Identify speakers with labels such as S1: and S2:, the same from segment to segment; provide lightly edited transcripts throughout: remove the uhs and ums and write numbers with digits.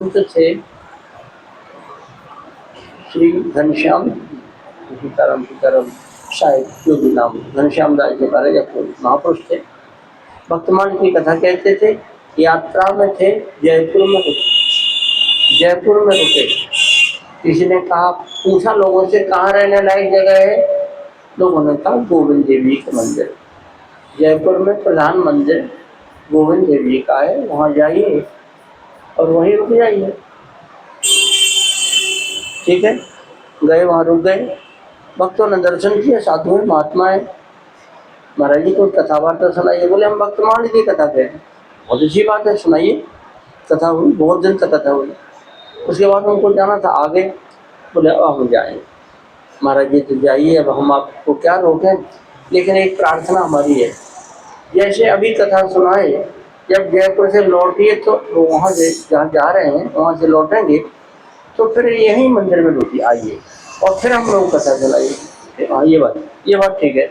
S1: तो थे श्री घनश्याम सीताराम सीताराम शायद जो भी नाम घनश्याम दास जी महाराज महापुरुष थे। भक्तमान की कथा कहते थे। यात्रा में थे, जयपुर में रुके। जयपुर में रुके, किसी ने कहा, पूछा लोगों से कहाँ रहने लायक जगह है। लोगों ने कहा गोविंद देवी का मंदिर, जयपुर में प्रधान मंदिर गोविंद देवी का है, वहाँ जाइए और वहीं रुक जाइए। ठीक है, गए, वहाँ रुक गए। भक्तों ने दर्शन किए, साधु है, महात्मा है। महाराज जी को कथा वार्ता सुनाइए। बोले हम भक्तमान की कथा कह रहे हैं। बहुत अच्छी बात है, सुनाइए। कथा हुई, बहुत दिन तक कथा हुई। उसके बाद उनको जाना था आगे। बोले अब हम जाएंगे। महाराज जी तो जाइए, अब हम आपको क्या रोकें, लेकिन एक प्रार्थना हमारी है। जैसे अभी कथा सुनाए, जब जयपुर से लौटिए तो वहाँ से जहाँ जा रहे हैं वहाँ से लौटेंगे तो फिर यही मंदिर में रुकिए, आइए और फिर हम लोग कथा चलाइए। हाँ, ये बात ठीक है।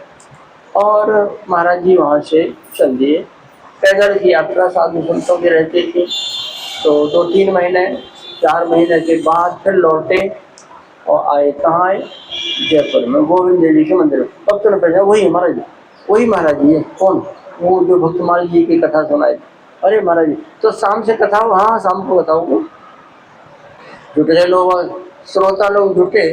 S1: और महाराज जी वहाँ से चल दिए। पैदल की यात्रा साधु संतों की रहती थी। तो 2-3 महीने 4 महीने के बाद फिर लौटे और आए। कहाँ आए? जयपुर में गोविंद देवी के मंदिर। भक्तों ने पूछा वही महाराज जी, वही महाराज जी है। कौन? वो जो भक्तमाल जी की कथा सुनाई। अरे महाराज जी, तो शाम से कथा हो? हाँ, शाम को बताओ। जुटे लोग, श्रोता लोग जुटे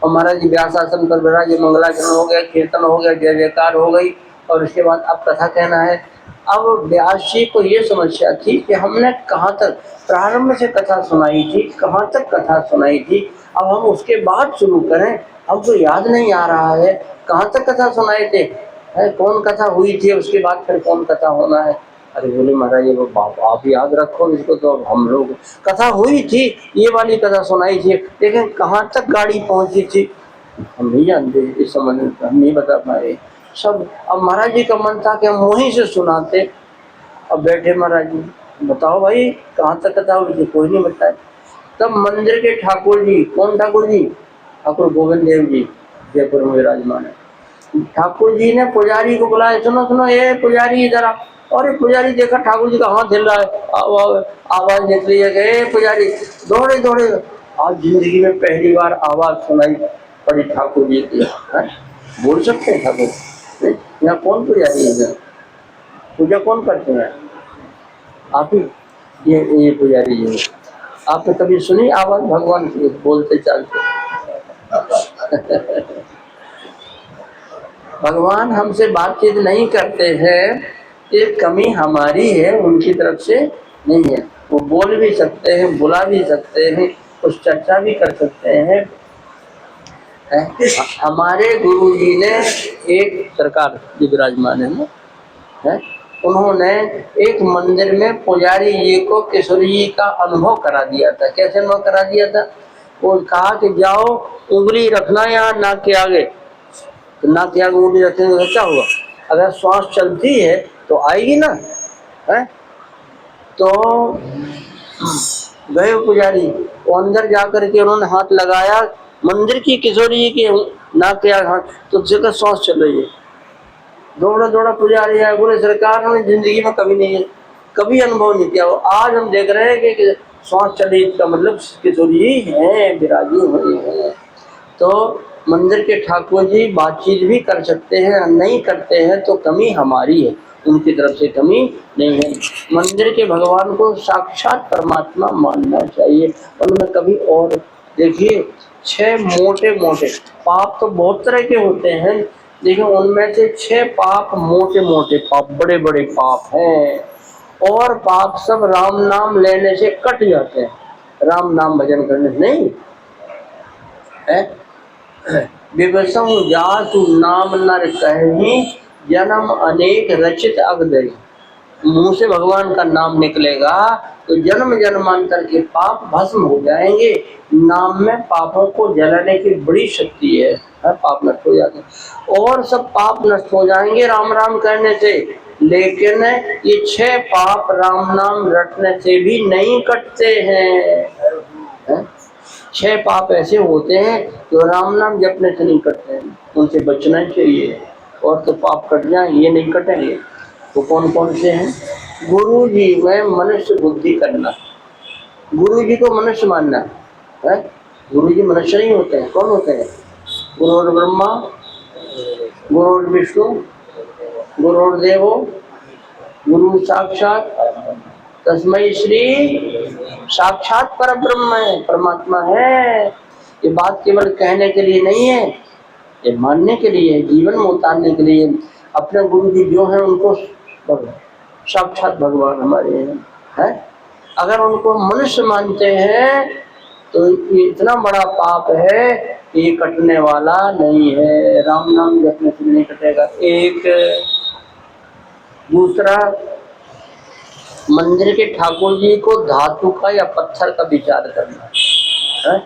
S1: और महाराज जी व्यास आसन पर विराजे, मंगलाचरण हो गया, कीर्तन हो गया, जय जयकार हो गई। और उसके बाद अब कथा कहना है। अब व्यास जी को ये समस्या थी कि हमने कहाँ तक प्रारंभ से कथा सुनाई थी, कहाँ तक कथा सुनाई थी, अब हम उसके बाद शुरू करें। हमको याद नहीं आ रहा है कहाँ तक कथा सुनाए थे, कौन कथा हुई थी, उसके बाद फिर कौन कथा होना है। अरे बोले महाराज वो बाप आप याद रखो इसको, तो हम लोग कथा हुई थी, ये वाली कथा सुनाई थी, लेकिन कहाँ तक गाड़ी पहुंची थी हम नहीं जानते। इस संबंध में हम नहीं बता पाए सब। अब महाराज जी का मन था कि हम वहीं से सुनाते। अब बैठे महाराज जी, बताओ भाई कहाँ तक कथा हुई थी, कोई नहीं बताए। तब मंदिर के ठाकुर जी, कौन ठाकुर जी? ठाकुर गोविंद देव जी जयपुर में विराजमान है। ठाकुर जी ने पुजारी को बुलाया, सुनो सुनो ये पुजारी इधर आ। और पुजारी देखा ठाकुर जी का हाथ हिल रहा है, आवाज निकली है कि पुजारी दौड़े दौड़े। आज जिंदगी में पहली बार आवाज सुनाई पड़ी ठाकुर जी की। बोल सकते हैं ठाकुर? यहाँ कौन पुजारी है? पूजा कौन करते हैं? आप ही? ये पुजारी जी। आपने कभी सुनी आवाज भगवान की बोलते चलते? भगवान हमसे बातचीत नहीं करते हैं, ये कमी हमारी है, उनकी तरफ से नहीं है। वो बोल भी सकते हैं, बुला भी सकते हैं, कुछ चर्चा भी कर सकते हैं। हमारे गुरु जी ने एक सरकार जी विराजमान है ना, उन्होंने एक मंदिर में पुजारी जी को किशोरी जी का अनुभव करा दिया था। कैसे अनुभव करा दिया था? वो कहा कि जाओ उंगली रखना यहाँ नाक के आगे, तो नाक के आगे उंगली रखने से क्या हुआ? अगर श्वास चलती है तो आएगी ना, है? तो गए पुजारी, वो अंदर जाकर के उन्होंने हाथ लगाया मंदिर की किशोरी जी के नाक के आगे हाथ, तो जगह श्वास चल रही है। दौड़ा दौड़ा पुजारी है, बोले सरकार ने जिंदगी में कभी नहीं, कभी अनुभव नहीं किया। आज हम देख रहे हैं कि श्वास चली, इसका मतलब किशोरी जी है, विराजी हुई है। तो मंदिर के ठाकुर जी बातचीत भी कर सकते हैं, नहीं करते हैं तो कमी हमारी है, उनकी तरफ से कमी नहीं है। मंदिर के भगवान को साक्षात परमात्मा मानना चाहिए, उनमें कभी और देखिए 6 मोटे मोटे पाप तो बहुत तरह के होते हैं, लेकिन उनमें से 6 पाप मोटे मोटे पाप, बड़े बड़े पाप हैं। और पाप सब राम नाम लेने से कट जाते हैं, राम नाम भजन करने से नहीं है। विवसहु जासु नाम नर कहीं, जन्म अनेक रचित अगदरी। मुंह से भगवान का नाम निकलेगा तो जन्म जन्मांतर के पाप भस्म हो जाएंगे। नाम में पापों को जलाने की बड़ी शक्ति है, पाप नष्ट हो जाते हैं और सब पाप नष्ट हो जाएंगे राम राम करने से। लेकिन ये 6 पाप राम नाम रटने से भी नहीं कटते हैं। 6 पाप ऐसे होते हैं जो राम नाम जपने से नहीं कटते हैं, उनसे बचना चाहिए। और तो पाप कट जाए, ये नहीं कटेंगे। तो कौन कौन से हैं? गुरु जी में मनुष्य बुद्धि करना, गुरु जी को मनुष्य मानना है। गुरु जी मनुष्य नहीं होते हैं, कौन होते हैं? गुरुर् ब्रह्मा गुरुर् विष्णु गुरुर्देवो गुरु साक्षात तस्मै श्री साक्षात पर ब्रह्म है, परमात्मा है। ये बात केवल कहने के लिए नहीं है, ये मानने के लिए, जीवन में उतारने के लिए। अपने गुरु जी जो हैं उनको साक्षात भगवान हमारे हैं। अगर उनको मनुष्य मानते हैं तो ये इतना बड़ा पाप है कि ये कटने वाला नहीं है। राम नाम जपने से नहीं कटेगा। एक दूसरा, मंदिर के ठाकुर जी को धातु का या पत्थर का विचार करना है।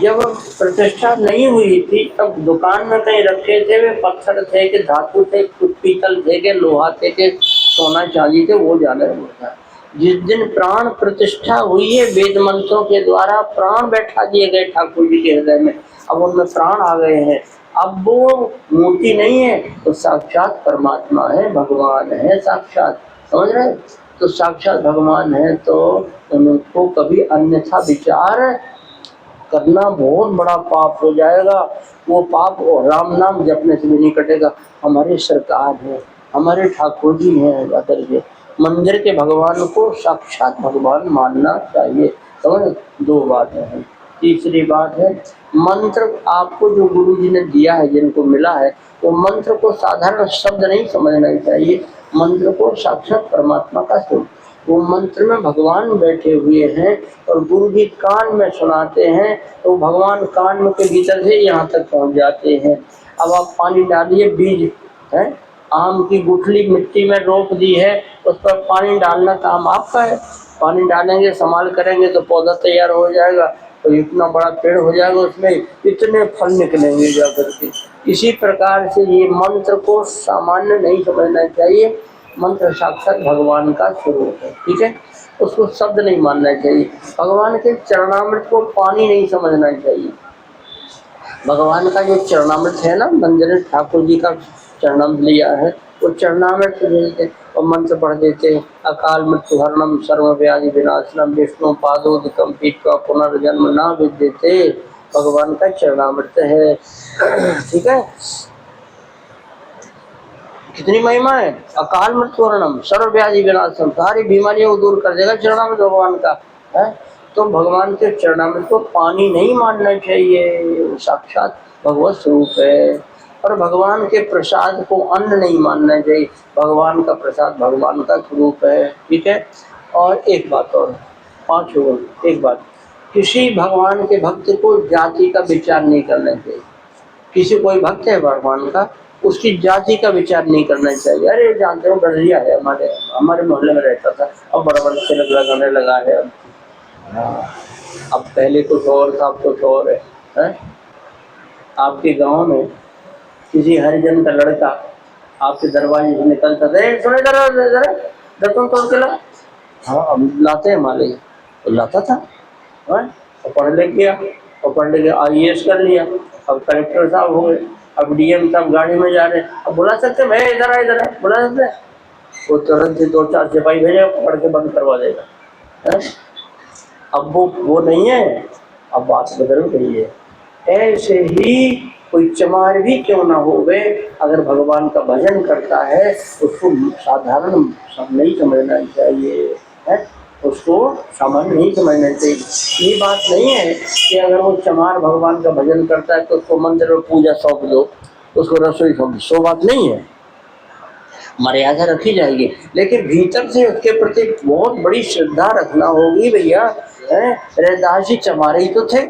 S1: जब प्रतिष्ठा नहीं हुई थी तब दुकान में कहीं रखे थे, वे पत्थर थे कि धातु थे, कुछ पीतल थे कि लोहा थे कि सोना चांदी थे, वो जाने होता। जिस दिन प्राण प्रतिष्ठा हुई है, वेद मंत्रों के द्वारा प्राण बैठा दिए गए ठाकुर जी के हृदय में, अब उनमें प्राण आ गए हैं। अब वो मूर्ति नहीं है तो साक्षात परमात्मा है, भगवान है साक्षात, समझ रहे? तो साक्षात भगवान है तो उनको कभी अन्यथा विचार करना बहुत बड़ा पाप हो जाएगा। वो पाप राम नाम जपने से भी नहीं कटेगा। हमारे सरकार है, हमारे ठाकुर जी हैं, जाकर के मंदिर के भगवान को साक्षात भगवान मानना चाहिए। समझ? दो बातें हैं। तीसरी बात है, मंत्र आपको जो गुरु जी ने दिया है, जिनको मिला है, वो मंत्र को साधारण शब्द नहीं समझना चाहिए। मंत्र को साक्षात परमात्मा का स्वरूप, वो मंत्र में भगवान बैठे हुए हैं और गुरु जी कान में सुनाते हैं तो भगवान कान में के भीतर से यहाँ तक पहुँच जाते हैं। अब आप पानी डालिए, बीज है, आम की गुठली मिट्टी में रोप दी है, उस पर पानी डालना काम आपका है। पानी डालेंगे, संभाल करेंगे तो पौधा तैयार हो जाएगा, तो इतना बड़ा पेड़ हो जाएगा, उसमें इतने फल निकलेंगे जाकर के। इसी प्रकार से ये मंत्र को सामान्य नहीं समझना चाहिए। मंत्र साक्षात भगवान का स्वरूप है, ठीक है? उसको शब्द नहीं मानना चाहिए। भगवान के चरणामृत को पानी नहीं समझना चाहिए। भगवान का जो चरणामृत है ना, मंदिर में ठाकुर जी का चरणामृत लिया है, वो चरणामृत देते और मंत्र पढ़ देते। अकाल मृत्यु हरणम सर्व व्याधि विनाशनम विष्णु पादोदकम पीठा पुनर्जन्म ना विद्यते, भगवान का चरणामृत है। ठीक है, कितनी महिमा है। अकाल मृत्यु हरणम सर्व व्याधि विनाशनम, सारी बीमारियों को दूर कर देगा चरणामृत भगवान का है। तो भगवान के चरणामृत को पानी नहीं मानना चाहिए, साक्षात भगवत स्वरूप है। और भगवान के प्रसाद को अन्न नहीं मानना चाहिए, भगवान का प्रसाद भगवान का स्वरूप है, ठीक है। और एक बात और, पांच हो, एक बात, किसी भगवान के भक्त को जाति का विचार नहीं करना चाहिए। किसी कोई भक्त है भगवान का, उसकी जाति का विचार नहीं करना चाहिए। अरे जानते हो गढ़िया है, हमारे मोहल्ले में रहता था, अब बड़ा बड़ा तिलक लगाने लगा है। अब पहले कुछ और था, अब कुछ और है। आपके गांव में किसी हरिजन का लड़का आपके दरवाजे से निकलता था, सुने जरा दर्पण तोड़ के ला। हाँ, अब लाते हैं माले, तो लाता था। और पढ़ लिख गया, और पढ़ लिख IAS कर लिया, अब कलेक्टर साहब हो गए, अब DM साहब गाड़ी में जा रहे हैं। अब बुला सकते मैं इधर आ, इधर बुला सकते? वो तुरंत से 2-4 सिपाही भेजेगा, पकड़ के बंद करवा देगा है? अब वो नहीं है, अब बात बदल गई है। ऐसे ही कोई चमार भी क्यों ना हो गए, अगर भगवान का भजन करता है उसको साधारण नहीं समझना चाहिए है, उसको सामान्य नहीं समझना चाहिए। ये बात नहीं है कि अगर वो चमार भगवान का भजन करता है तो उसको मंदिर में पूजा सौंप दो, उसको रसोई सौंप दो, सो बात नहीं है, मर्यादा रखी जाएगी। लेकिन भीतर से उसके प्रति बहुत बड़ी श्रद्धा रखना होगी भैया। रैदास जी चमारे ही तो थे,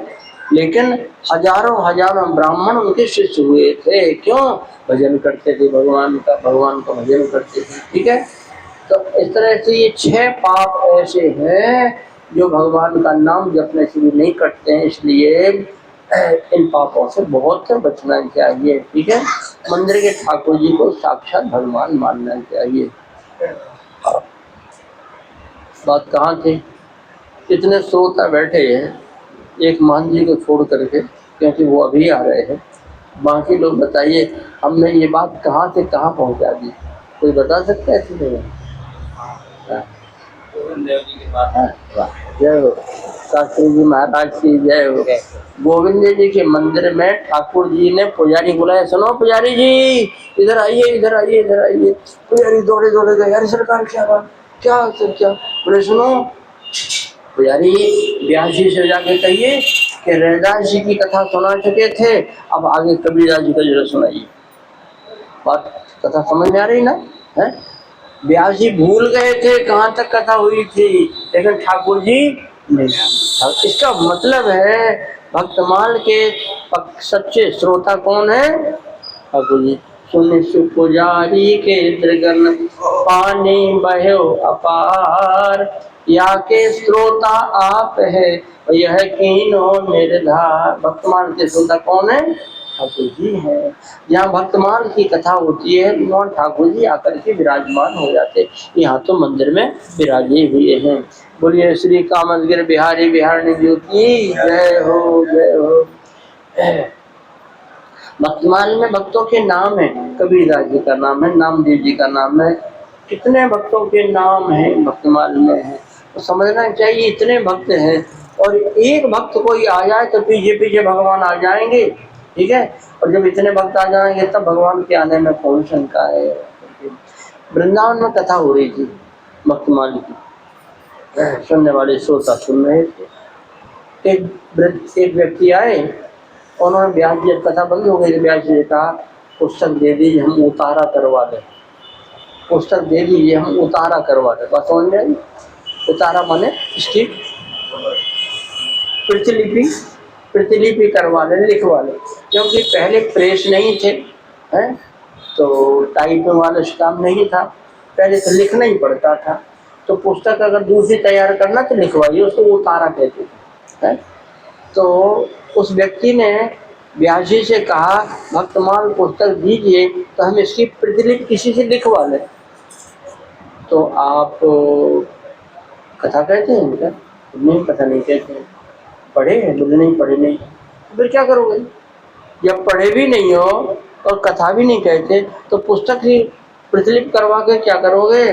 S1: लेकिन हजारों हजारों ब्राह्मण उनके शिष्य हुए थे। क्यों? भजन करते थे भगवान का, भगवान का भजन करते थे, ठीक है। तो इस तरह से ये 6 पाप ऐसे हैं जो भगवान का नाम जपने से भी नहीं कटते हैं, इसलिए इन पापों से बहुत बचना चाहिए, ठीक है। मंदिर के ठाकुर जी को साक्षात भगवान मानना चाहिए। बात कहाँ थी? कितने श्रोता बैठे हैं एक मान जी को छोड़ करके, क्योंकि वो अभी आ रहे हैं। बाकी लोग बताइए, हमने ये बात कहाँ से कहाँ पहुँचा दी, कोई बता सकता है? हाँ, वाह, जय हो शास्त्री जी महाराज की जय हो। गोविंद जी के मंदिर में ठाकुर जी ने पुजारी बुलाया, सुनो पुजारी जी इधर आइए इधर आइए इधर आइए। पुजारी दौड़े दौड़े गए, अरे सरकार क्या बात, क्या सब क्या? बोले सुनो पुजारी, व्यास जी से जाके कहिए कि रैदास जी की कथा सुना चुके थे, अब आगे कबीरदास जी का जरा सुनाइए। बात कथा समझ में आ रही ना है? व्यास जी भूल गए थे कहाँ तक कथा हुई थी, लेकिन ठाकुर जी नहीं। इसका मतलब है भक्तमाल के सच्चे श्रोता कौन है? ठाकुर जी। सुन सुपुजारी के त्रिगण पानी बह्यो अपार, या के श्रोता आप है यह कीनो निर्धार। भक्तमाल के श्रोता कौन है? ठाकुर जी है। जहाँ भक्तमाल की कथा होती है वहाँ ठाकुर जी आकर के विराजमान हो जाते। यहाँ तो मंदिर में विराजे हुए हैं। बोलिए श्री कामदगिरि बिहारी बिहारी जी की जय हो जय हो। भक्तमाल में भक्तों के नाम है, कबीरदास जी का नाम है, नामदेव जी का नाम है, कितने भक्तों के नाम है भक्तमाल में है। तो समझना चाहिए इतने भक्त हैं, और एक भक्त कोई आ जाए तो पीछे पीछे भगवान आ जाएंगे, ठीक है। और जब इतने भक्त आ जाएंगे तब भगवान के आने में कौन शंका है। वृंदावन में कथा हो रही थी भक्तमाल की, सुनने वाले श्रोता सुन रहे थे। एक व्यक्ति आए, उन्होंने व्यास जी, कथा बंद हो गई, व्यास जी ने कहा पुस्तक दे दीजिए हम उतारा करवा दें, पुस्तक दे दीजिए हम उतारा करवा दें। बस समझ में, उतारा माने इसकी प्रतिलिपि, प्रतिलिपि करवा लें, लिखवा लें, क्योंकि पहले प्रेस नहीं थे हैं, तो टाइप वाला काम नहीं था, पहले तो लिखना ही पड़ता था। तो पुस्तक अगर दूसरी तैयार करना तो लिखवाइए, उसको उतारा कहते थे। तो उस व्यक्ति ने व्यास जी से कहा भक्तमाल पुस्तक दीजिए तो हम इसकी प्रतिलिपि किसी से लिखवा लें। तो आप कथा कहते हैं क्या? नहीं, कथा नहीं कहते हैं। पढ़े हैं? बोले नहीं पढ़े नहीं। तो फिर क्या करोगे? जब पढ़े भी नहीं हो और कथा भी नहीं कहते तो पुस्तक ही प्रतिलिपि करवा के क्या करोगे?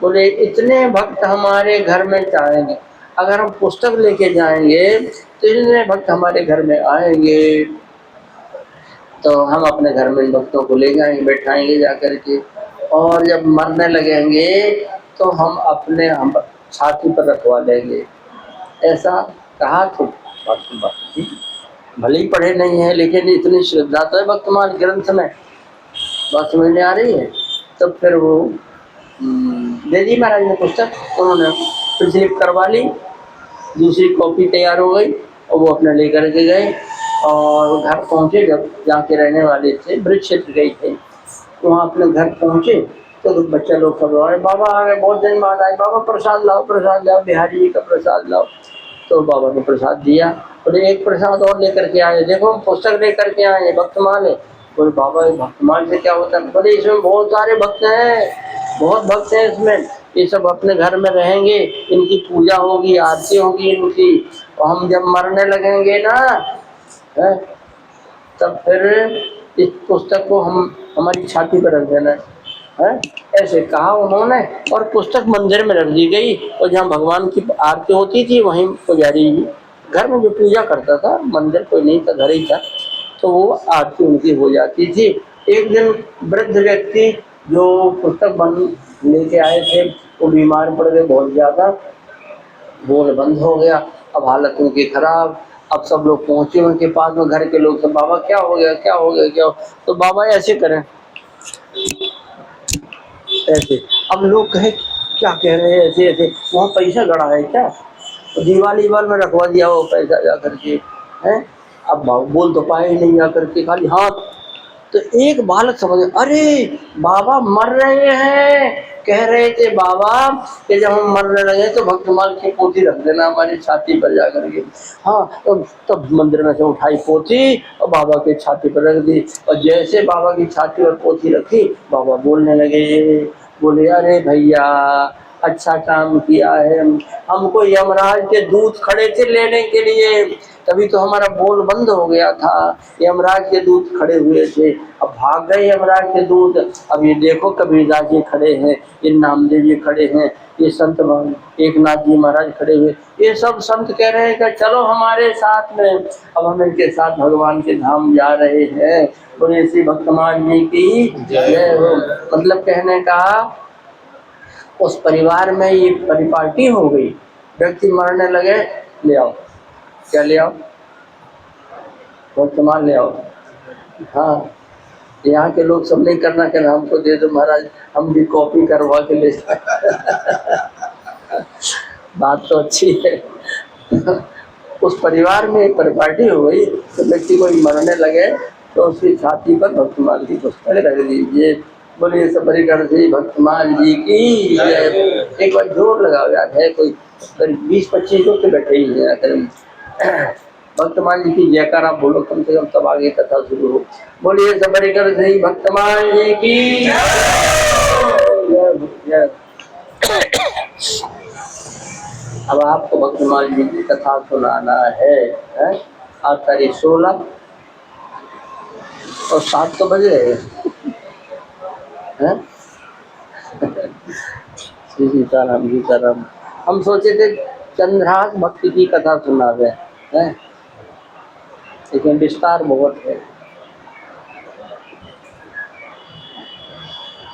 S1: बोले इतने भक्त हमारे घर में चाहेंगे, अगर हम पुस्तक लेके जाएंगे तो इतने भक्त हमारे घर में आएंगे, तो हम अपने घर में इन भक्तों को ले जाएंगे, बैठाएंगे जाकर के, और जब मरने लगेंगे तो हम अपने हम छाती पर रखवा लेंगे। ऐसा कहा तो भले ही पढ़े नहीं है, लेकिन इतनी श्रद्धा तो है भक्तमाल ग्रंथ में। बात समझ में आ रही है? तो फिर वो दे दी महाराज ने पुस्तक, उन्होंने प्रतिलिपि करवा ली, दूसरी कॉपी तैयार हो गई, और वो अपने लेकर के गए और घर पहुँचे। जब जहाँ के रहने वाले थे ब्रज क्षेत्र गए थे, वहाँ अपने घर पहुँचे तो बच्चा लोग सब आए, बाबा आ गए, बहुत दिन बाद आए, बाबा प्रसाद लाओ प्रसाद लाओ, बिहारी जी का प्रसाद लाओ। तो बाबा ने प्रसाद दिया, बोले एक प्रसाद और लेकर के आए, देखो हम पुस्तक लेकर के आए, भक्तमाल है। बोले बाबा भक्तमाल से क्या होता है? बोले इसमें बहुत सारे भक्त हैं, बहुत भक्त हैं इसमें, ये सब अपने घर में रहेंगे, इनकी पूजा होगी, आरती होगी इनकी, और हम जब मरने लगेंगे ना है, तब फिर इस पुस्तक को हम हमारी छाती पर रख देना है। ऐसे कहा उन्होंने, और पुस्तक मंदिर में रख दी गई, और जहाँ भगवान की आरती होती थी वहीं पुजारी जी घर में जो पूजा करता था, मंदिर कोई नहीं था, घर ही था, तो वो आरती उनकी हो जाती थी। एक दिन वृद्ध व्यक्ति जो पुस्तक बंद लेके आए थे वो बीमार पड़ गए बहुत ज़्यादा, बोल बंद हो गया, अब हालत उनकी खराब। अब सब लोग पहुँचे उनके पास में, घर के लोग सब, बाबा क्या हो गया क्या हो गया क्या हो? तो बाबा ऐसे करें ऐसे। अब लोग कहे क्या कह रहे हैं ऐसे ऐसे, वहाँ पैसा गड़ा है क्या? तो दीवार में रखवा दिया वो पैसा जा करके है। अब बोल तो पाए नहीं जा करके, खाली हाथ। तो एक बालक समझ, अरे बाबा मर रहे हैं, कह रहे थे बाबा कि जब हम मरने लगे तो भक्तमाल की पोथी रख देना हमारी छाती पर जा करके। हाँ, तब मंदिर में से उठाई पोथी और बाबा की छाती पर रख दी, और जैसे बाबा की छाती पर पोथी रखी, बाबा बोलने लगे, बोले अरे भैया अच्छा काम किया है। हमको यमराज के दूत खड़े थे लेने के लिए, तभी तो हमारा बोल बंद हो गया था। यमराज के दूत खड़े हुए थे, अब भाग गए यमराज के दूत। अब ये देखो कबीरदास जी खड़े हैं, ये नामदेव जी खड़े हैं, ये संत एकनाथ जी महाराज खड़े हुए, ये सब संत कह रहे हैं कि चलो हमारे साथ में। अब हम इनके साथ भगवान के धाम जा रहे हैं। बोले श्री भक्तमान जी की जय हो। मतलब कहने का उस परिवार में ये परिपाटी हो गई, व्यक्ति मरने लगे, ले आओ, क्या ले आओ, वर्तमान ले आओ। हाँ, यहाँ के लोग सब नहीं करना कहना हमको दे दो महाराज, हम भी कॉपी करवा के ले बात तो अच्छी है। उस परिवार में एक परिपाटी हो गई, तो व्यक्ति कोई मरने लगे तो उसकी छाती पर भक्तमान की पुस्तक रख दीजिए। बोलिए सबरीगढ़ से भक्तमान जी की जय। एक बार जोर लगाओ यार, है कोई 20-25 लोग तो बैठे ही हैं। भक्तमान जी की जयकार आप बोलो कम से कम, तब आगे कथा शुरू हो। बोलिए सबरीगढ़ से भक्तमान जी की जय। अब आपको भक्तमान जी की कथा सुनाना है। आज तारीख 16 और 7 तो बज रहे हैं। श्री सीताराम सीताराम। हम सोचे थे चंद्रहास भक्ति की कथा सुना गए हैं, लेकिन विस्तार बहुत है।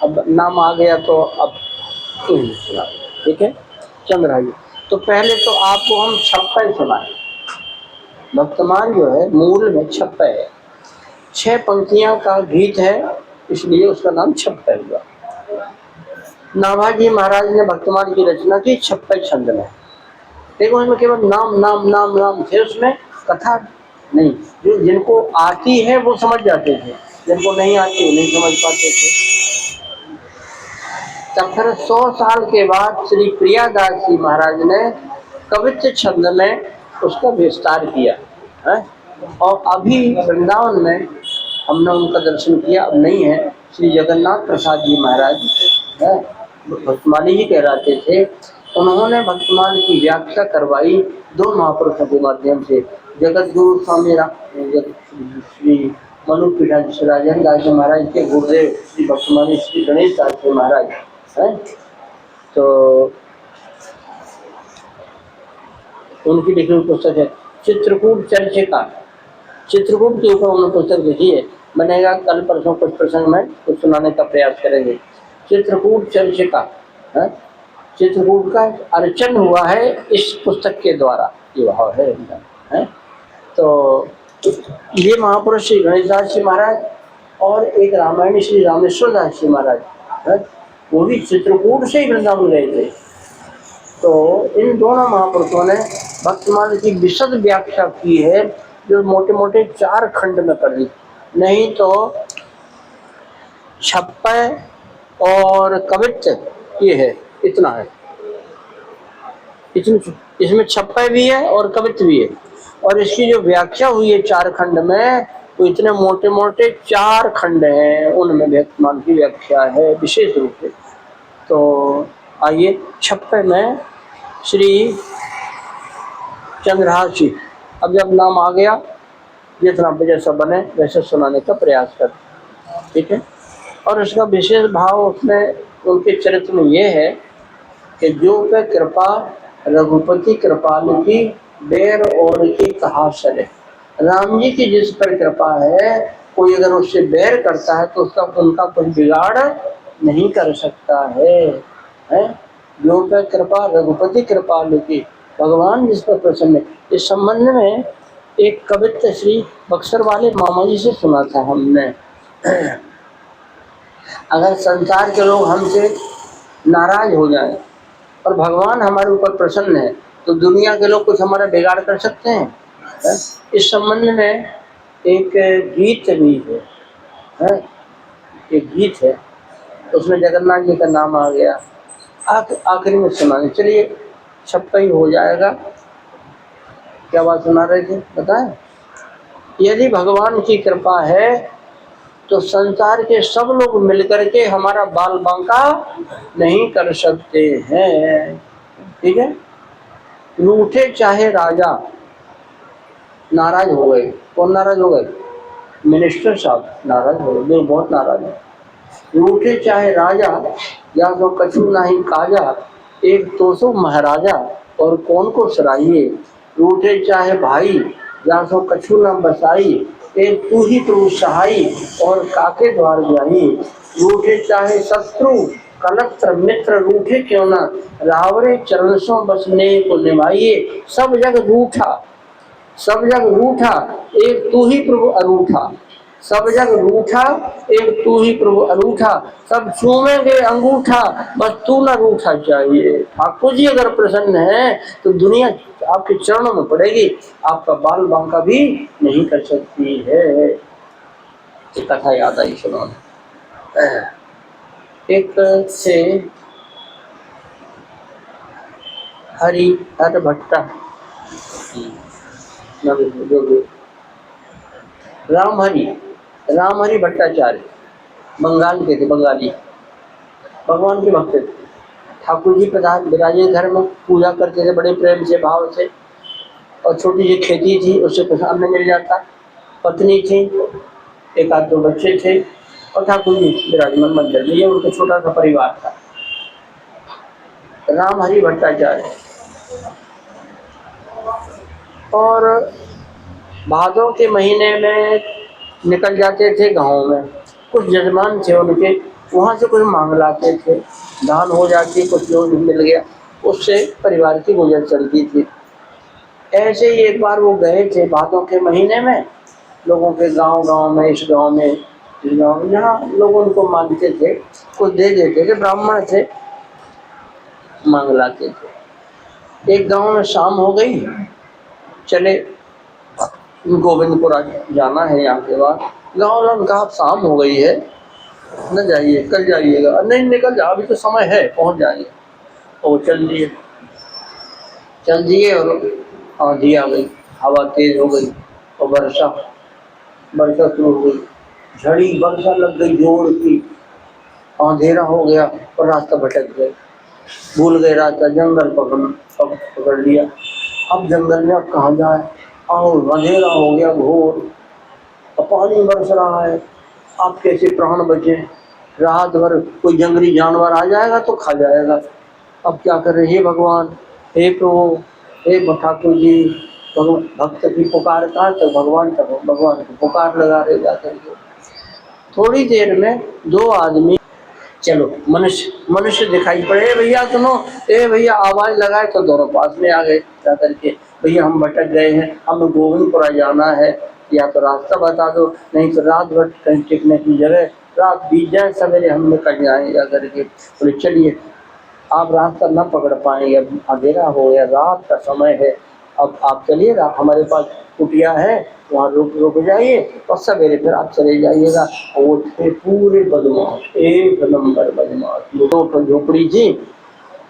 S1: अब नाम आ गया तो अब सुना, ठीक है। चंद्रहास जी तो पहले तो आपको हम छप्पन सुनाए। भक्तमान जो है मूल में छप्पै है, 6 पंक्तियां का गीत है, इसलिए उसका नाम छप्पै हुआ। नाभाजी महाराज ने भक्तमान की रचना की 56 छंद में। देखो इसमें केवल नाम नाम नाम नाम थे, उसमें कथा नहीं। जो जिनको आती है वो समझ जाते थे, जिनको नहीं आती वो नहीं समझ पाते थे। तब फिर 100 साल के बाद श्री प्रियादास जी महाराज ने कवित्व छंद में उसका विस्तार किया है। और अभी वृंदावन में हमने उनका दर्शन किया, अब नहीं है। श्री जगन्नाथ प्रसाद जी महाराज है, भक्तमाली जी कहलाते थे। उन्होंने भक्तमान की व्याख्या करवाई 2 महापुरुषों के माध्यम से। जगत गुरु स्वामी श्री मनुपीठाधीश राजेंद्र दास जी महाराज के गुरुदेव श्री भक्तमाली श्री गणेश दास जी महाराज है, तो उनकी लिखी हुई पुस्तक है चित्रकूट चर्चिका। चित्रकूट के ऊपर उन्होंने पुस्तक लिखी है, बनेगा कल परसों कुछ प्रसंग में कुछ सुनाने का प्रयास करेंगे। चित्रकूट चर्चिका है, चित्रकूट का अर्चन हुआ है इस पुस्तक के द्वारा, ये भाव है। तो ये महापुरुष श्री गणेश दास जी महाराज और एक रामायणी श्री रामेश्वर दास जी महाराज है, वो भी चित्रकूट से ही वृंदावन गए थे। तो इन दोनों महापुरुषों ने भक्तमान की विशद व्याख्या की है, जो मोटे मोटे 4 खंड में कर दी। नहीं तो छप्पै और कवित्व ये है, इतना है। इसमें छप्पै भी है और कवित्व भी है, और इसकी जो व्याख्या हुई है 4 खंड में, वो इतने मोटे मोटे 4 खंड हैं, उनमें भक्तमान की व्याख्या है विशेष रूप से। तो आइए छप्पै में श्री चंद्रहास जी, अब जब नाम आ गया जितना जैसा बने वैसे सुनाने का प्रयास कर, ठीक है। और उसका विशेष भाव उसमें उनके चरित्र में ये है कि जो पे कृपा रघुपति कृपालु की बेर और की कहा सरे। राम जी की जिस पर कृपा है, कोई अगर उससे बैर करता है तो उसका उनका कुछ बिगाड़ नहीं कर सकता है। जो पे कृपा रघुपति कृपालु की, भगवान जिस पर प्रसन्न है। इस संबंध में एक कवित्व श्री बक्सर वाले मामा जी से सुना था हमने। अगर संसार के लोग हमसे नाराज हो जाएं और भगवान हमारे ऊपर प्रसन्न है, तो दुनिया के लोग कुछ हमारा बिगाड़ कर सकते हैं? इस संबंध में एक गीत भी है, एक गीत है, उसमें जगन्नाथ जी का नाम आ गया। आखिरी में सुनाने, चलिए छप्पा ही हो जाएगा। क्या बात सुना रहे थे बताएं? यदि भगवान की कृपा है तो संसार के सब लोग मिलकर के हमारा बाल बांका नहीं कर सकते हैं। ठीक है। रूठे चाहे राजा, नाराज हो गए। कौन नाराज हो गए? मिनिस्टर साहब नाराज हो गए, बहुत नाराज है। रूठे चाहे राजा, या तो कछु नहीं काजा, एक तो सो महाराजा और कौन को सराइए। रूठे चाहे भाई, या तो कछु न बसाई, एक तू ही प्रभु सहाई और काके द्वार जाई। रूठे चाहे शत्रु, कलत्र मित्र रूठे क्यों न, रावरे चरण सो बसने को निभाइए। सब जग रूठा, सब जग रूठा, एक तू ही प्रभु अरूठा। सब जग रूठा, एक तू ही प्रभु अरूठा। सब चूमेंगे अंगूठा, बस तू न रूठा चाहिए। ठाकुर जी अगर प्रसन्न है तो दुनिया आपके चरणों में पड़ेगी, आपका बाल बांका भी नहीं कर सकती है। ये कथा याद आई सुनो। एक से हर भट्टा, रामहरि भट्टाचार्य बंगाल के थे, बंगाली, भगवान के भक्त थे। ठाकुर जी प्रधान विराजे घर में, पूजा करते थे बड़े प्रेम से भाव से, और छोटी सी खेती थी, उससे कुछ अन्न मिल जाता। पत्नी थी, एक आध दो बच्चे थे, और ठाकुर जी विराजमान मंदिर में। ये उनका छोटा सा परिवार था। रामहरि भट्टाचार्य। और भादों के महीने में निकल जाते थे गाँव में, कुछ जजमान थे उनके, वहाँ से कुछ मांग लाते थे, धान हो जाती, कुछ जो मिल गया उससे परिवार की गुजर चलती थी। ऐसे ही एक बार वो गए थे भादों के महीने में, लोगों के गांव में, इस गांव में, इस गांव में, जहाँ लोग उनको मांगते थे, कुछ दे देते थे, ब्राह्मण थे, मांग लाते थे। एक गांव में शाम हो गई, चले गोविंदपुरा जाना है यहाँ के बाद। गाँव वालों ने कहा शाम हो गई है, न जाइए, कल जाइएगा। नहीं, निकल जा, अभी तो समय है, पहुँच जाएंगे। और चल दिए और आंधी आ गई, हवा तेज हो गई और वर्षा शुरू हो गई। झड़ी वर्षा लग गई जोर की, अंधेरा हो गया और रास्ता भटक गए, भूल गए रास्ता, जंगल पकड़ लिया। अब जंगल में अब कहाँ जाए, और अंधेरा हो गया घोर, और पानी बरस रहा है, आप कैसे प्राण बचे? रात भर कोई जंगली जानवर आ जाएगा तो खा जाएगा। अब क्या करें? हे भगवान, हे प्रभु, हे ठाकुर जी। भक्त की पुकार का तो भगवान की पुकार लगा रहे जाकर के। थोड़ी देर में दो आदमी, चलो मनुष्य दिखाई पड़े, भैया सुनो, ए भैया, आवाज लगाए तो दोनों पास में आ गए जाकर के। भैया हम भटक गए हैं, हमें गोविंदपुरा जाना है, या तो रास्ता बता दो, नहीं तो रात भर कहीं टिकने की जगह, रात बीत जाए सवेरे हम निकल जाए जा करके। बोले चलिए, आप रास्ता न पकड़ पाएंगे, अब अंधेरा हो गया, रात का समय है, अब आप चलिए, हमारे पास कुटिया है, वहाँ रुक जाइए और सवेरे फिर आप चले जाइएगा। और वो थे पूरे बदमाश, एक नंबर बदमाश। दो झोपड़ी थी,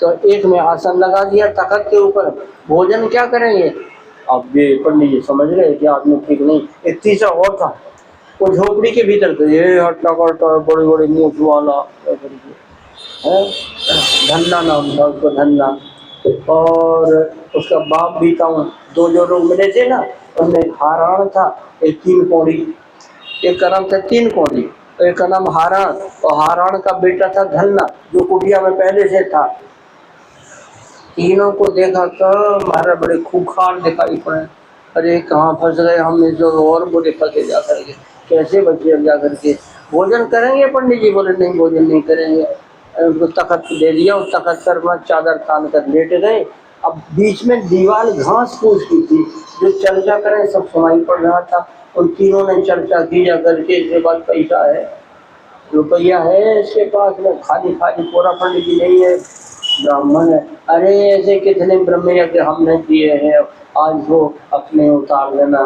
S1: तो एक में आसन लगा दिया तख्त के ऊपर, भोजन क्या करेंगे? अब ये पंडित जी समझ रहे कि आदमी ठीक नहीं। एक तीसरा और था, वो झोपड़ी के भीतर थे, ये हट्टा कट्टा बड़े बड़े मूछ वाला है, धन्ना नाम था उसको, धन्ना। और उसका बाप भी था। दो जो लोग मिले थे ना, उनमें एक हारान था, एक तीन कोड़ी, एक का नाम था तीन कोड़ी, एक का नाम हारान, और हारान का बेटा था धन्ना, जो कुटिया में पहले से था। तीनों को देखा तो हमारा बड़े खूंखार दिखाई पड़े। अरे कहाँ फंस गए हम, इस जो और बुरे फंसे जा करके, कैसे बचे हम जा करके? भोजन करेंगे? पंडित जी बोले नहीं, भोजन नहीं करेंगे। उनको तख्त दे दिया, उस तख्त पर चादर तान कर लेट गए। अब बीच में दीवार घास फूस की थी, जो चर्चा करें सब सुनाई पड़ रहा था। उन तीनों ने चर्चा की जा करके, इसके बाद पैसा है, रुपया है इसके पास में, खाली पूरा पंडित जी नहीं है, ब्राह्मण है। अरे ऐसे कितने ब्रह्मयज्ञ हमने किए हैं, आज वो अपने उतार देना,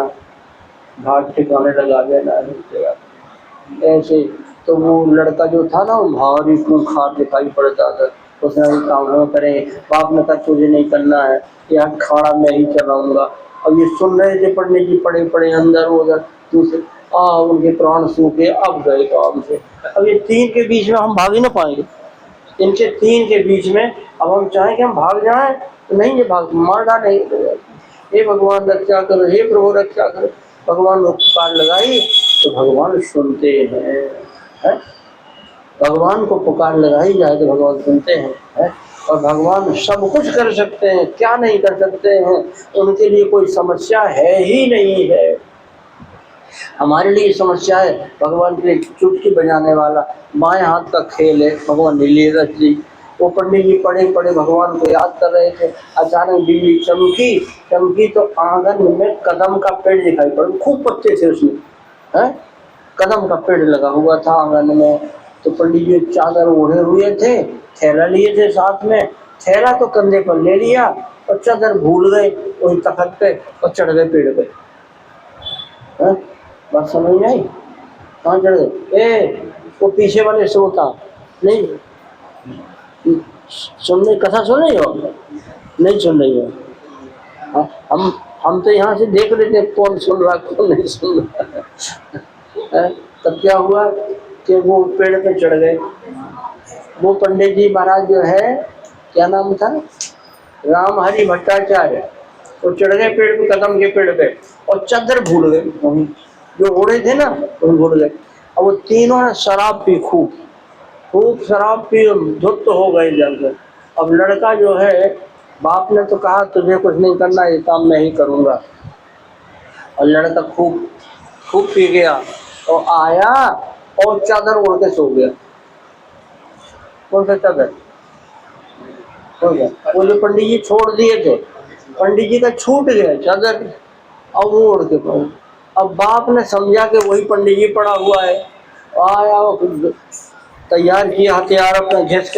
S1: घाट ठिकाने लगा देना। ऐसे तो वो लड़का जो था ना, वो भारी खूंखार दिखाई पड़ता था। उसने काम न करें, बाप ने कहा तुझे नहीं करना है, यहाँ खाड़ा मैं ही चलाऊंगा। अब ये सुन रहे थे पंडित जी, पड़े अंदर उधर, दूसरे उनके प्राण सूखे, अब गए काम से। अब ये तीन के बीच में हम भाग ही ना पाएंगे, इनके तीन के बीच में अब हम चाहें कि हम भाग जाएं तो नहीं, ये भाग मार डालेंगे। हे भगवान रक्षा करो, हे प्रभु रक्षा करो। भगवान को पुकार लगाई तो भगवान सुनते हैं। भगवान को पुकार लगाई जाए तो भगवान सुनते हैं। और भगवान सब कुछ कर सकते हैं, क्या नहीं कर सकते हैं, उनके लिए कोई समस्या है ही नहीं है। हमारे लिए समस्या है, भगवान के लिए चुटकी बजाने वाला बाएं हाथ का खेल है। भगवान नीलीरथ जी, वो पंडित जी पड़े पड़े भगवान को याद कर रहे थे, अचानक बिजली चमकी, चमकी तो आंगन में कदम का पेड़ दिखाई पड़ा, खूब पत्ते थे उसमें, है कदम का पेड़ लगा हुआ था आंगन में। तो पंडित जी चादर ओढ़े हुए थे, थैला लिए थे साथ में, थैला तो कंधे पर ले लिया और चादर भूल गए वही तख्त पे और चढ़ गए पेड़ पे। बात समझ में आई? कहाँ चढ़ गए? वो पीछे वाले श्रोता नहीं सुन रही, कथा सुन रही हो? नहीं सुन रही हो? हम तो यहाँ से देख रहे थे कौन सुन रहा कौन नहीं सुन रहा। तब क्या हुआ कि वो पेड़ पे चढ़ गए। वो पंडित जी महाराज जो है, क्या नाम था, राम हरि भट्टाचार्य, वो चढ़ गए पेड़ पे, कदम के पेड़ पे, और चादर भूल गए, जो ओढ़े थे ना वो भूल गए। अब वो तीनों ने शराब पी, खूब खूब शराब पी, धुत हो गए जलकर। अब लड़का जो है, बाप ने तो कहा तुझे कुछ नहीं करना, ये काम मैं ही करूँगा। और लड़का खूब खूब पी गया और आया और चादर ओढ़ के सो गया। कौन सा चादर? हो गया वो जो पंडित जी छोड़ दिए थे, पंडित जी का छूट गया चादर, अब वो ओढ़ के पड़ा। अब बाप ने समझा कि वही पंडित जी पड़ा हुआ है, आया तैयार किया हथियार अपना, घिस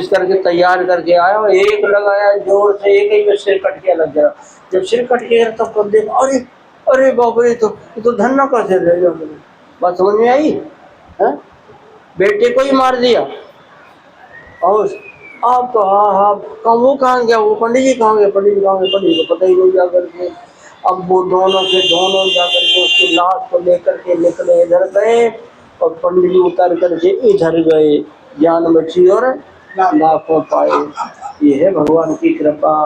S1: करके तैयार करके आया और एक लगाया जोर से, एक ही में सिर कट के लग गया। जब सिर कट गया तब कर दे, अरे अरे बाप रे, तो धन्ना का सिर है। बात समझ में आई? है बेटे को ही मार दिया। और आप तो हाँ वो कहाँ गया, वो पंडित जी कहाँ गए, पंडित जी कहाँ गए, पंडित जी को पता ही नहीं जा करके। अब वो दोनों के दोनों जा करके उसकी लाश को लेकर के निकले, इधर गए और पंडित जी उतर करके इधर गए, जान बची और लाखों पाए। ये है भगवान की कृपा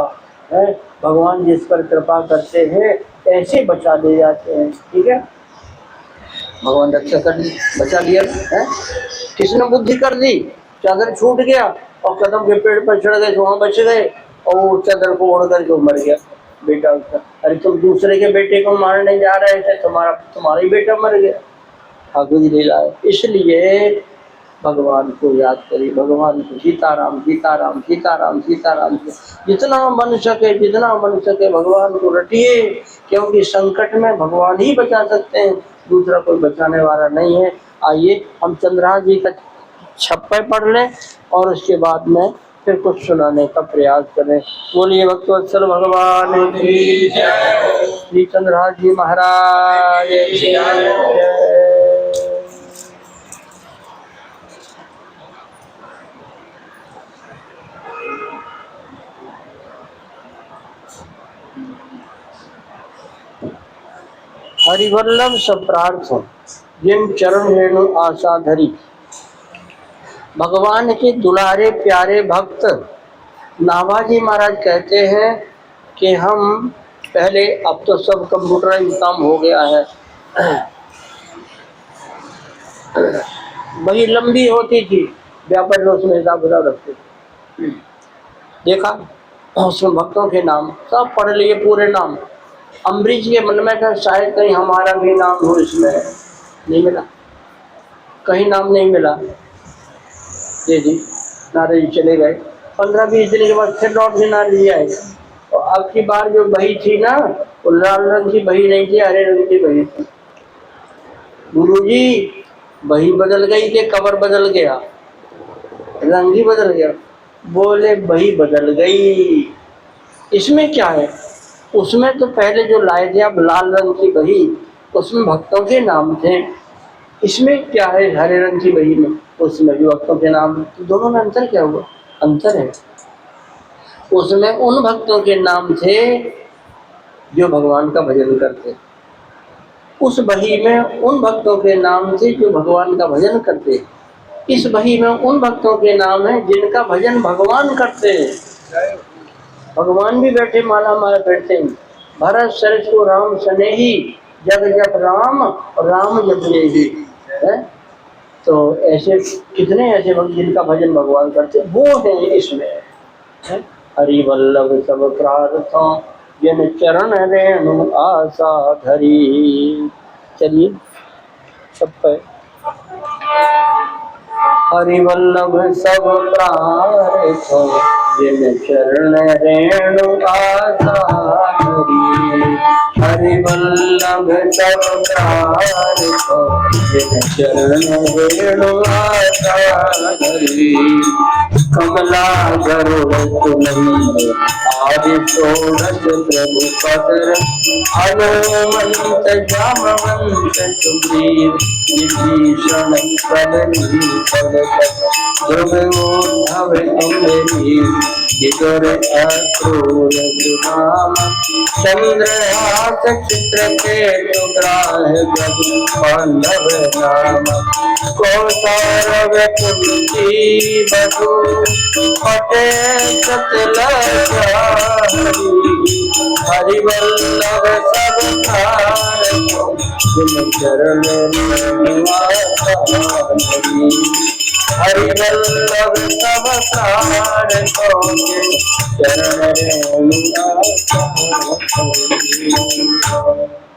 S1: है। भगवान जिस पर कृपा करते हैं ऐसे बचा ले जाते हैं। ठीक है, भगवान रक्षा कर दी, बचा लिया है। किसने बुद्धि कर दी, चादर छूट गया और कदम के पेड़ पर चढ़ गए तो वहां बच गए, और वो चादर को ओढ़ करके मर गया बेटा उसका। अरे तुम दूसरे के बेटे को मारने जा रहे थे, तुम्हारा ही बेटा मर गया। ठाकुर जी लीला है। इसलिए भगवान को याद करिए, भगवान को, सीताराम सीताराम सीताराम सीताराम, जितना बन सके भगवान को रटिए, क्योंकि संकट में भगवान ही बचा सकते हैं, दूसरा कोई बचाने वाला नहीं है। आइए हम चंद्रहास जी का छप्पे पढ़ लें और उसके बाद में फिर कुछ सुनाने का प्रयास करें। बोलिए भक्तवत्सल भगवान की जय, श्री चंद्रहास जी महाराज की जय। हरिवल्लभ सप्रार्थ जिन चरण रेणु आशा धरी, भगवान के दुलारे प्यारे भक्त नाभाजी महाराज कहते हैं कि हम पहले, अब तो सब कंप्यूटराइज काम हो गया है, वही लंबी होती थी, व्यापारी उसमें हिसाब किताब रखते थे। देखा उसमें भक्तों के नाम सब पढ़ लिए, पूरे नाम। अम्बरीश के मन में था शायद कहीं हमारा भी नाम हो इसमें, नहीं मिला, कहीं नाम नहीं मिला। जी नारद जी चले गए। 15-20 दिन के बाद फिर लौट के नारद जी आए, और अब की बार जो बही थी ना, वो लाल रंग की बही नहीं थी, हरे रंग की बही थी। गुरुजी बही बदल गई कि कवर बदल गया, रंग ही बदल गया। बोले बही बदल गई, इसमें क्या है? उसमें तो पहले जो लाए थे अब लाल रंग की बही, उसमें भक्तों के नाम थे। इसमें क्या है हरे रंग की बही में, उसमें भी भक्तों के नाम, तो दोनों में अंतर क्या हुआ? अंतर है, उसमें उन भक्तों के नाम थे जो भगवान का भजन करते, उस बही में उन भक्तों के नाम से जो भगवान का भजन करते हैं। इस बही में उन भक्तों के नाम है जिनका भजन भगवान करते हैं। भगवान भी बैठे माला माला बैठते हैं। भरत सरसु राम सनेही, जग जप राम राम जप ही है। तो ऐसे कितने ऐसे भक्त जिनका भजन भगवान करते, वो है इसमें है। हरि वल्लभ सब प्रार्थों, जिन चरण रेणु आशा धरी। चलिए सब पे हरि वल्लभ सब प्रार्थों, जिन चरण रेणु आशा धरी। हरि वल्लभ सब प्रार्थों, जिन चरण रेणु आशा धरी। कमला गरुड़ तुलंब आदि षोडश प्रभु पदर, हनुमंत जामवंत सुग्रीव विभीषण प्रबंधी ध्रुव अम्बरी विदुर अक्रूर सुदाम। चंद्रहास चित्रकेतु ग्राह बांधव नाम। कौसारव कुंती बधु पटे हरि वल्लभ सब कारकों, जिन चरण हरि वल्लभ सब कारकों, जिन चरण